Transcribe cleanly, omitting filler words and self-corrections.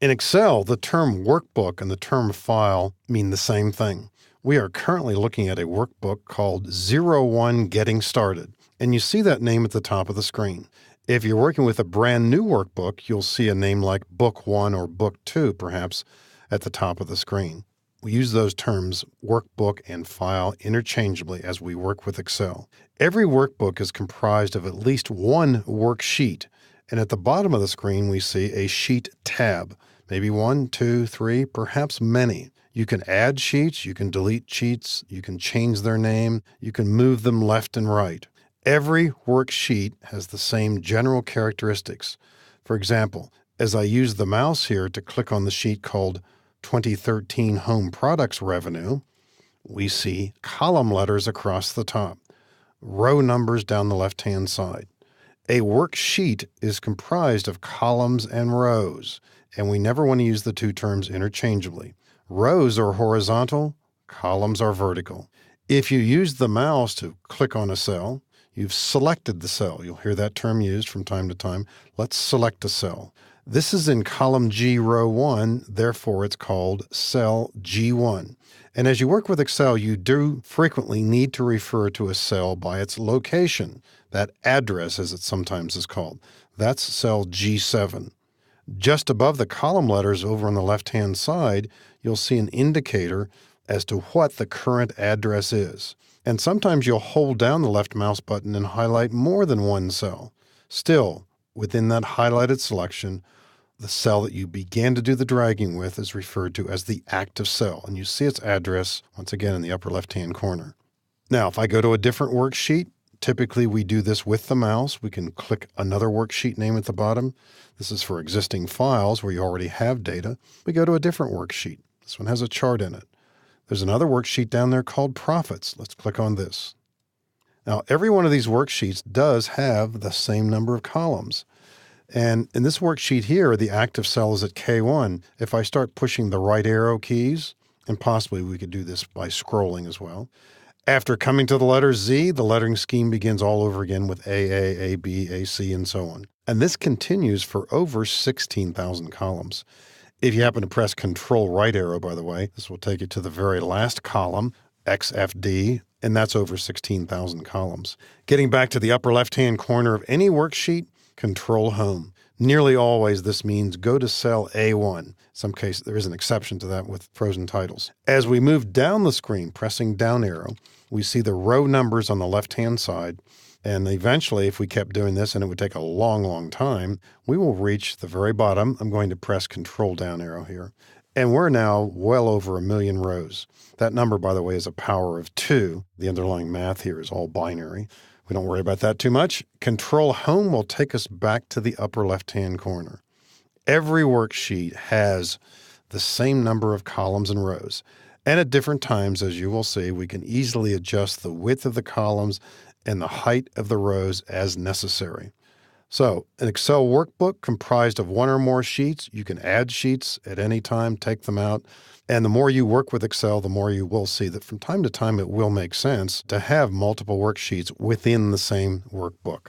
In Excel, the term workbook and the term file mean the same thing. We are currently looking at a workbook called 01 Getting Started, and you see that name at the top of the screen. If you're working with a brand new workbook, you'll see a name like Book 1 or Book 2, perhaps, at the top of the screen. We use those terms, workbook and file, interchangeably as we work with Excel. Every workbook is comprised of at least one worksheet, and at the bottom of the screen we see a Sheet tab, maybe 1, 2, 3, perhaps many. You can add sheets, you can delete sheets, you can change their name, you can move them left and right. Every worksheet has the same general characteristics. For example, as I use the mouse here to click on the sheet called 2013 Home Products Revenue, we see column letters across the top, row numbers down the left-hand side. A worksheet is comprised of columns and rows, and we never want to use the two terms interchangeably. Rows are horizontal, columns are vertical. If you use the mouse to click on a cell, you've selected the cell. You'll hear that term used from time to time. Let's select a cell. This is in column G, row 1, therefore it's called cell G1. And as you work with Excel, you do frequently need to refer to a cell by its location, that address as it sometimes is called. That's cell G7. Just above the column letters over on the left-hand side, you'll see an indicator as to what the current address is. And sometimes you'll hold down the left mouse button and highlight more than one cell. Still, within that highlighted selection, the cell that you began to do the dragging with is referred to as the active cell, and you see its address once again in the upper left-hand corner. Now, if I go to a different worksheet, typically we do this with the mouse. We can click another worksheet name at the bottom. This is for existing files where you already have data. We go to a different worksheet. This one has a chart in it. There's another worksheet down there called Profits. Let's click on this. Now, every one of these worksheets does have the same number of columns. And in this worksheet here, the active cell is at K1. If I start pushing the right arrow keys, and possibly we could do this by scrolling as well, after coming to the letter Z, the lettering scheme begins all over again with AA, AB, AC, and so on. And this continues for over 16,000 columns. If you happen to press Control right arrow, by the way, this will take you to the very last column, XFD, and that's over 16,000 columns. Getting back to the upper left-hand corner of any worksheet, Control Home. Nearly always this means go to cell A1. In some cases, there is an exception to that with frozen titles. As we move down the screen, pressing down arrow, we see the row numbers on the left-hand side. And eventually, if we kept doing this, and it would take a long, long time, we will reach the very bottom. I'm going to press Control down arrow here. And we're now well over 1 million rows. That number, by the way, is a power of 2. The underlying math here is all binary. We don't worry about that too much. Control Home will take us back to the upper left-hand corner. Every worksheet has the same number of columns and rows. And at different times, as you will see, we can easily adjust the width of the columns and the height of the rows as necessary. So, an Excel workbook comprised of one or more sheets. You can add sheets at any time, take them out. And the more you work with Excel, the more you will see that from time to time it will make sense to have multiple worksheets within the same workbook.